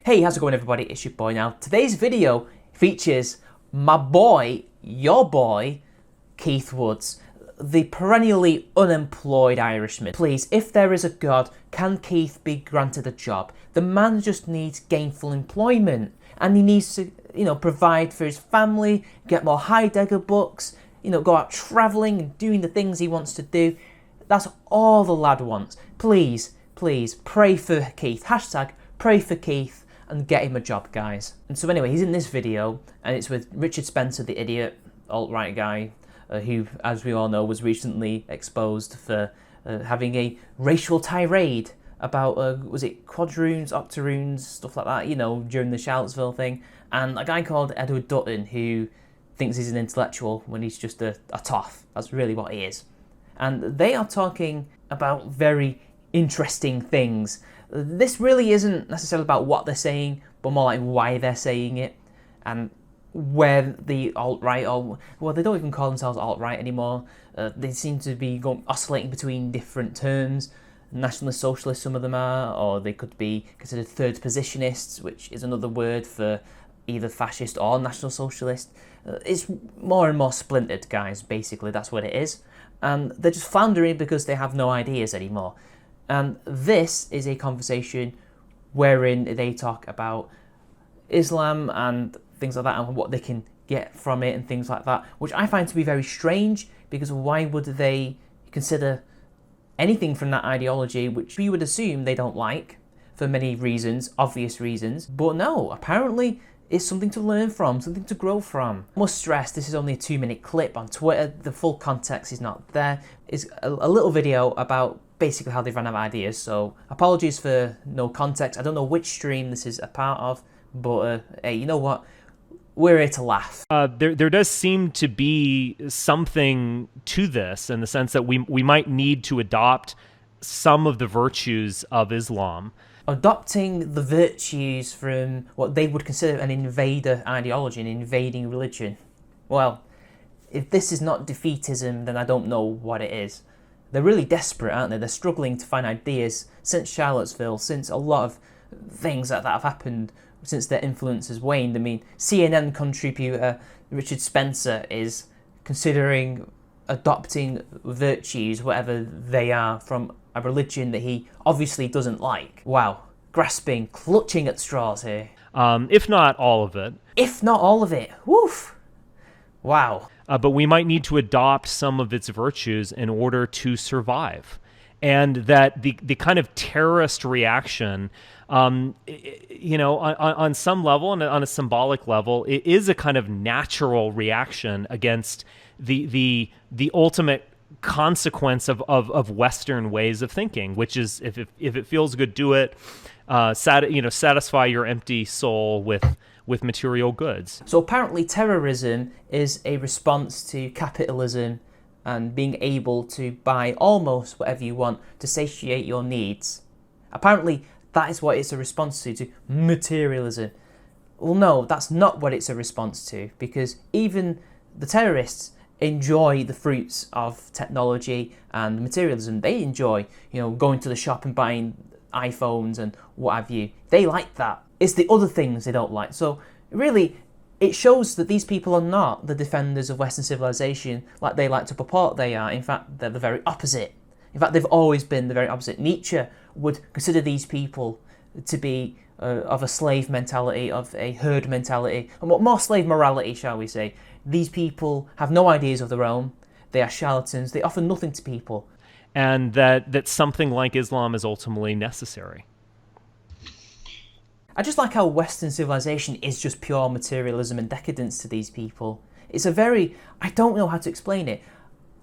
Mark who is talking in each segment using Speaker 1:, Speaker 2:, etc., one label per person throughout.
Speaker 1: Hey, how's it going everybody? It's your boy now. Today's video features my boy, your boy, Keith Woods, the perennially unemployed Irishman. Please, if there is a God, can Keith be granted a job? The man just needs gainful employment and he needs to, provide for his family, get more Heidegger books, go out travelling and doing the things he wants to do. That's all the lad wants. Please, pray for Keith. Hashtag pray for Keith. And get him a job, guys. And so anyway, he's in this video, and it's with Richard Spencer, the idiot alt-right guy, who, as we all know, was recently exposed for having a racial tirade about, was it quadroons, octoroons, stuff like that, during the Charlottesville thing. And a guy called Edward Dutton, who thinks he's an intellectual when he's just a toff. That's really what he is. And they are talking about very interesting things. This really isn't necessarily about what they're saying, but more like why they're saying it, and where the alt-right, or well, they don't even call themselves alt-right anymore. They seem to be oscillating between different terms. Nationalist socialists, some of them are, or they could be considered third positionists, which is another word for either fascist or national socialist. It's more and more splintered, guys, basically, that's what it is. And they're just floundering because they have no ideas anymore. And this is a conversation wherein they talk about Islam and things like that and what they can get from it and things like that, which I find to be very strange, because why would they consider anything from that ideology, which we would assume they don't like for many reasons, obvious reasons. But no, apparently it's something to learn from, something to grow from. I must stress, this is only a 2-minute clip on Twitter. The full context is not there. It's a little video about basically how they've run out of ideas, so apologies for no context. I don't know which stream this is a part of, but hey, you know what? We're here to laugh.
Speaker 2: There does seem to be something to this, in the sense that we might need to adopt some of the virtues of Islam.
Speaker 1: Adopting the virtues from what they would consider an invader ideology, an invading religion. Well, if this is not defeatism, then I don't know what it is. They're really desperate, aren't they? They're struggling to find ideas since Charlottesville, since a lot of things that have happened, since their influence has waned. I mean, CNN contributor Richard Spencer is considering adopting virtues, whatever they are, from a religion that he obviously doesn't like. Wow. Grasping, clutching at straws here.
Speaker 2: If not all of it.
Speaker 1: If not all of it. Woof. Wow.
Speaker 2: But we might need to adopt some of its virtues in order to survive. And that the kind of terrorist reaction, on some level and on a symbolic level, it is a kind of natural reaction against the ultimate consequence of Western ways of thinking, which is if it feels good, do it. Satisfy your empty soul with material goods.
Speaker 1: So apparently terrorism is a response to capitalism and being able to buy almost whatever you want to satiate your needs. Apparently that is what it's a response to materialism. Well, no, that's not what it's a response to, because even the terrorists enjoy the fruits of technology and materialism. They enjoy, going to the shop and buying iPhones and what have you. They like that. It's the other things they don't like. So really, it shows that these people are not the defenders of Western civilization like they like to purport they are. In fact, they're the very opposite. In fact, they've always been the very opposite. Nietzsche would consider these people to be of a slave mentality, of a herd mentality, and more slave morality, shall we say. These people have no ideas of their own. They are charlatans. They offer nothing to people.
Speaker 2: And that something like Islam is ultimately necessary.
Speaker 1: I just like how Western civilization is just pure materialism and decadence to these people. It's I don't know how to explain it.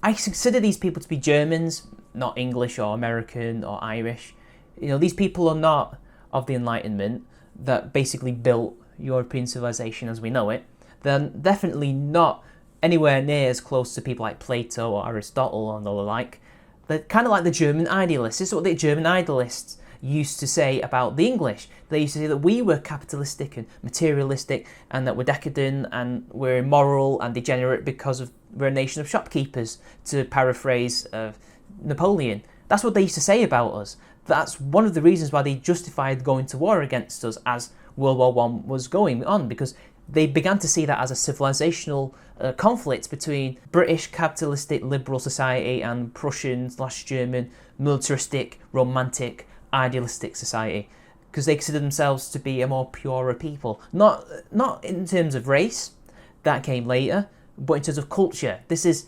Speaker 1: I consider these people to be Germans, not English or American or Irish. These people are not of the Enlightenment that basically built European civilization as we know it. They're definitely not anywhere near as close to people like Plato or Aristotle and the like. They're kind of like the German idealists. This is what the German idealists used to say about the English. They used to say that we were capitalistic and materialistic and that we're decadent and we're immoral and degenerate because we're a nation of shopkeepers, to paraphrase Napoleon. That's what they used to say about us. That's one of the reasons why they justified going to war against us, as World War One was going on, because they began to see that as a civilizational conflict between British capitalistic liberal society and Prussian/German militaristic, romantic, idealistic society, because they consider themselves to be a more purer people. Not in terms of race, that came later, but in terms of culture. This is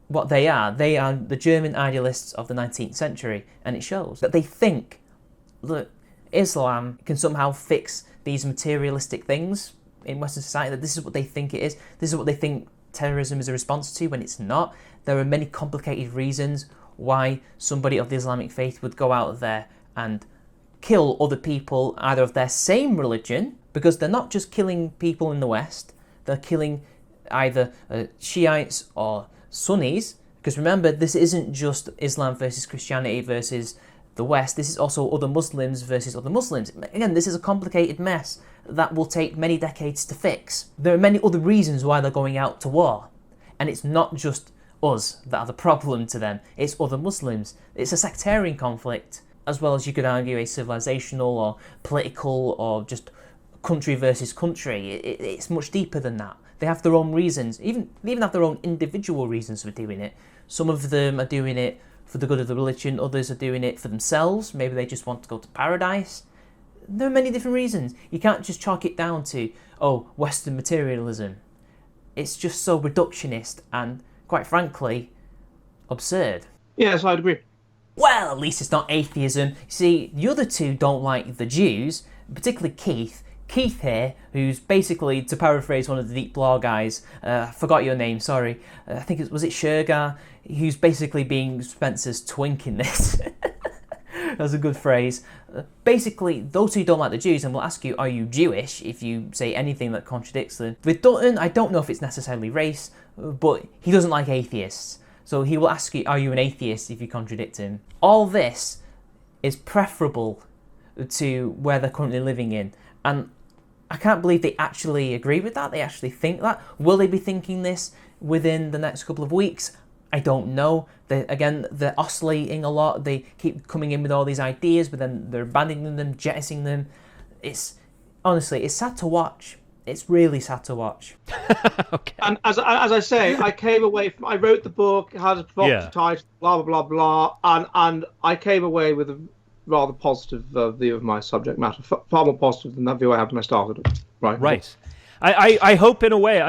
Speaker 1: what they are. They are the German idealists of the 19th century, and it shows that they think that Islam can somehow fix these materialistic things in Western society, that this is what they think it is. This is what they think terrorism is a response to, when it's not. There are many complicated reasons why somebody of the Islamic faith would go out there and kill other people either of their same religion, because they're not just killing people in the West, they're killing either Shiites or Sunnis, because remember, this isn't just Islam versus Christianity versus the West, this is also other Muslims versus other Muslims. Again, this is a complicated mess that will take many decades to fix. There are many other reasons why they're going out to war, and it's not just us that are the problem to them, it's other Muslims. It's a sectarian conflict, as well as, you could argue, a civilizational or political or just country versus country. It's much deeper than that. They have their own reasons, they even have their own individual reasons for doing it. Some of them are doing it for the good of the religion, others are doing it for themselves, maybe they just want to go to paradise. There are many different reasons. You can't just chalk it down to, Western materialism. It's just so reductionist and, quite frankly, absurd.
Speaker 3: Yes, I'd agree.
Speaker 1: Well, at least it's not atheism. You see, the other two don't like the Jews, particularly Keith. Keith here, who's basically, to paraphrase one of the Deep Law guys, forgot your name, sorry, I think was it Shergar, who's basically being Spencer's twink in this. That's a good phrase. Basically, those who don't like the Jews and will ask you, are you Jewish, if you say anything that contradicts them. With Dutton, I don't know if it's necessarily race, but he doesn't like atheists. So he will ask you, are you an atheist, if you contradict him. All this is preferable to where they're currently living in. And I can't believe they actually agree with that. They actually think that. Will they be thinking this within the next couple of weeks? I don't know. They're oscillating a lot. They keep coming in with all these ideas, but then they're abandoning them, jettisoning them. It's sad to watch. It's really sad to watch.
Speaker 3: Okay. And as I say, I came away I wrote the book, had a provocative title, blah, blah, blah, blah, and I came away with a rather positive view of my subject matter, far more positive than that view I had when I started it. Right.
Speaker 2: I hope, in a way,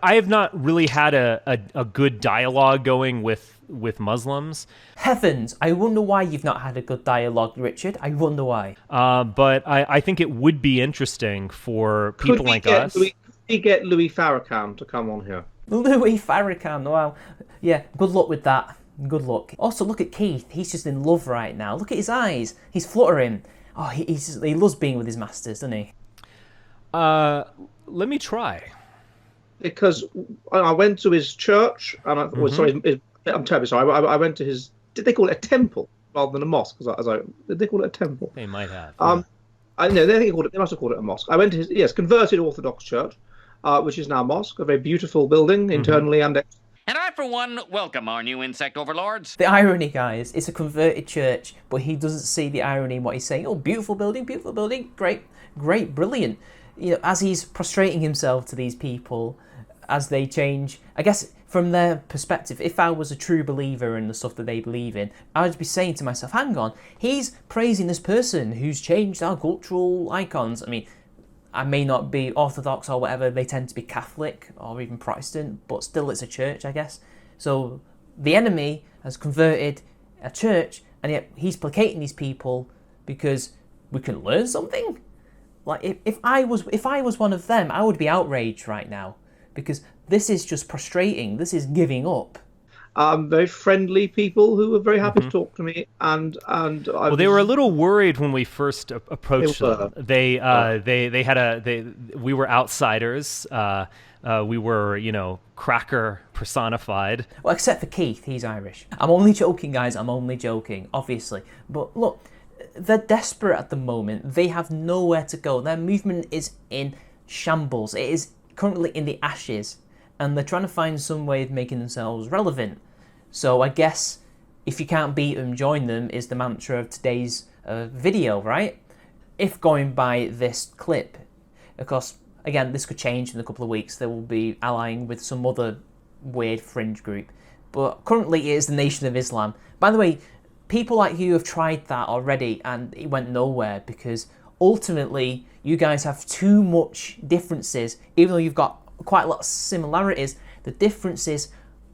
Speaker 2: I have not really had a good dialogue going with Muslims.
Speaker 1: Heavens, I wonder why you've not had a good dialogue, Richard. I wonder why.
Speaker 2: But I think it would be interesting for people like us.
Speaker 3: Could we get Louis Farrakhan to come on here?
Speaker 1: Louis Farrakhan, wow. Yeah, good luck with that. Good luck. Also, look at Keith. He's just in love right now. Look at his eyes. He's fluttering. Oh, he loves being with his masters, doesn't he?
Speaker 2: Let me try.
Speaker 3: Because I went to his church, and I'm terribly sorry. I went to his. Did they call it a temple rather than a mosque? Did they call it a temple?
Speaker 2: They might have.
Speaker 3: I know they must have called it a mosque. I went to his converted Orthodox church, which is now a mosque, a very beautiful building internally and externally.
Speaker 4: And I, for one, welcome our new insect overlords.
Speaker 1: The irony, guys, it's a converted church, but he doesn't see the irony in what he's saying. Oh, beautiful building, great, brilliant. As he's prostrating himself to these people, as they change, I guess from their perspective, if I was a true believer in the stuff that they believe in, I'd be saying to myself, hang on, he's praising this person who's changed our cultural icons. I mean, I may not be Orthodox or whatever, they tend to be Catholic or even Protestant, but still it's a church, I guess. So the enemy has converted a church, and yet he's placating these people because we can learn something? Like, if I was one of them, I would be outraged right now, because this is just prostrating, this is giving up.
Speaker 3: Very friendly people who were very happy to talk to me, and
Speaker 2: they were a little worried when we first approached them. We were outsiders. We were, cracker personified.
Speaker 1: Well, except for Keith, he's Irish. I'm only joking, guys. I'm only joking, obviously. But look, they're desperate at the moment. They have nowhere to go. Their movement is in shambles. It is currently in the ashes. And they're trying to find some way of making themselves relevant. So I guess if you can't beat them, join them is the mantra of today's video, right? if going by this clip, of course, again, this could change in a couple of weeks. They will be allying with some other weird fringe group. But currently it is the Nation of Islam. By the way, people like you have tried that already and it went nowhere because ultimately you guys have too much differences. Even though you've got quite a lot of similarities, the differences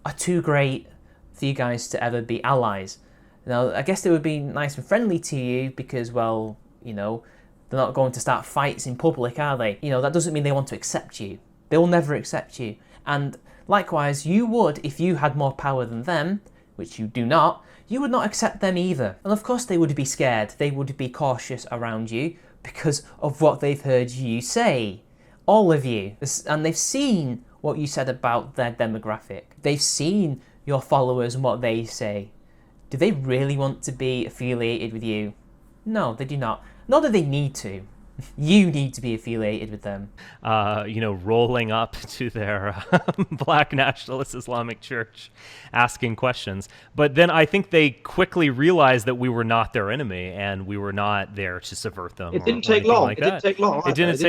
Speaker 1: are too great for you guys to ever be allies. Now, I guess they would be nice and friendly to you because, well, you know, they're not going to start fights in public, are they? You know, that doesn't mean they want to accept you. They will never accept you. And likewise, you would, if you had more power than them, which you do not, you would not accept them either. And of course they would be scared. They would be cautious around you because of what they've heard you say. All of you. And they've seen what you said about their demographic. They've seen your followers and what they say. Do they really want to be affiliated with you? No, they do not. Not that they need to. You need to be affiliated with them.
Speaker 2: Rolling up to their black nationalist Islamic church, asking questions. But then I think they quickly realized that we were not their enemy and we were not there to subvert them.
Speaker 3: It didn't take long.
Speaker 2: It didn't take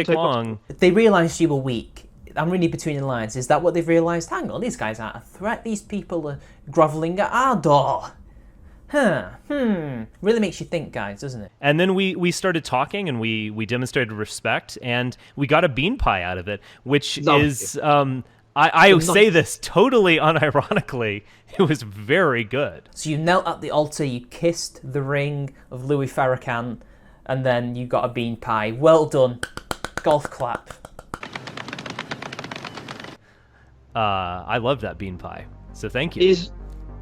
Speaker 2: long.
Speaker 1: They realized you were weak. I'm reading between the lines. Is that what they've realized? Hang on, these guys aren't a threat. These people are groveling at our door. Really makes you think, guys, doesn't it?
Speaker 2: And then we started talking and we demonstrated respect and we got a bean pie out of it, which is, I say this totally unironically, it was very good.
Speaker 1: So you knelt at the altar, you kissed the ring of Louis Farrakhan, and then you got a bean pie. Well done. Golf clap.
Speaker 2: I loved that bean pie, so thank you.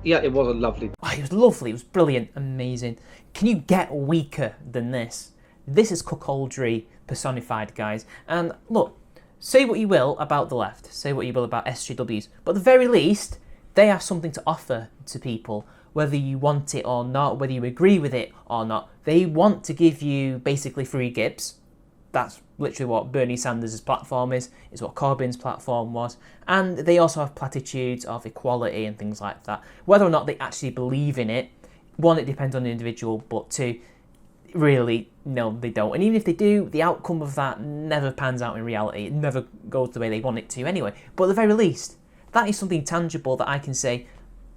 Speaker 3: Yeah, it was a lovely...
Speaker 1: Oh, it was lovely, it was brilliant, amazing. Can you get weaker than this? This is cuckoldry personified, guys. And look, say what you will about the left, say what you will about SJWs, but at the very least, they have something to offer to people, whether you want it or not, whether you agree with it or not. They want to give you basically free gibs. That's literally what Bernie Sanders' platform is what Corbyn's platform was. And they also have platitudes of equality and things like that. Whether or not they actually believe in it, one, it depends on the individual, but two, really, no, they don't. And even if they do, the outcome of that never pans out in reality. It never goes the way they want it to anyway. But at the very least, that is something tangible that I can say,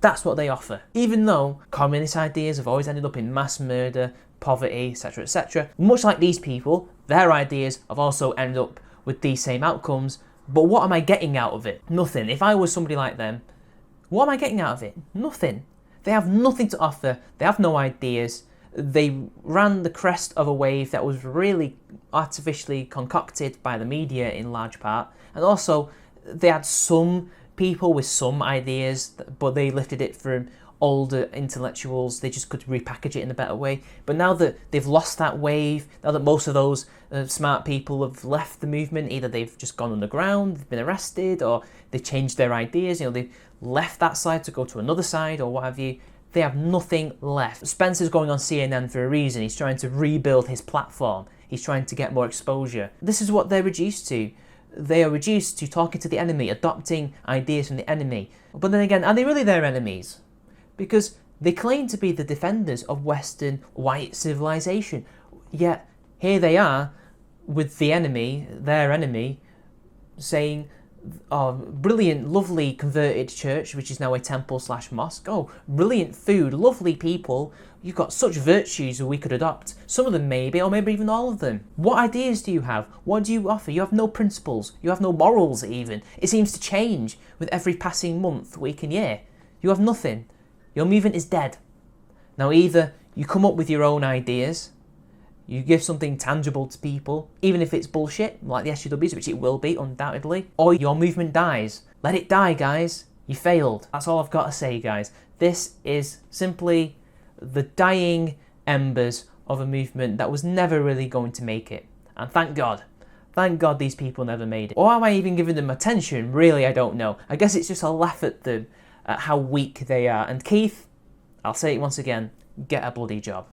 Speaker 1: that's what they offer. Even though communist ideas have always ended up in mass murder, poverty, etc., etc. Much like these people, their ideas have also ended up with these same outcomes. But what am I getting out of it? Nothing. If I was somebody like them, what am I getting out of it? Nothing. They have nothing to offer. They have no ideas. They ran the crest of a wave that was really artificially concocted by the media in large part. And also, they had some people with some ideas, but they lifted it from older intellectuals. They just could repackage it in a better way. But now that they've lost that wave, now that most of those smart people have left the movement, either they've just gone underground, they've been arrested, or they changed their ideas, they've left that side to go to another side or what have you. They have nothing left. Spencer's going on CNN for a reason. He's trying to rebuild his platform. He's trying to get more exposure. This is what they're reduced to. They are reduced to talking to the enemy, adopting ideas from the enemy. But then again, are they really their enemies? Because they claim to be the defenders of Western white civilization. Yet here they are with the enemy, their enemy, saying, oh, brilliant, lovely converted church, which is now a temple/mosque. Oh, brilliant food, lovely people. You've got such virtues that we could adopt. Some of them maybe, or maybe even all of them. What ideas do you have? What do you offer? You have no principles. You have no morals even. It seems to change with every passing month, week and year. You have nothing. Your movement is dead. Now either you come up with your own ideas, you give something tangible to people, even if it's bullshit, like the SJWs, which it will be, undoubtedly, or your movement dies. Let it die, guys. You failed. That's all I've got to say, guys. This is simply the dying embers of a movement that was never really going to make it. And thank God. Thank God these people never made it. Or am I even giving them attention? Really, I don't know. I guess it's just a laugh at them, at how weak they are. And Keith, I'll say it once again, get a bloody job.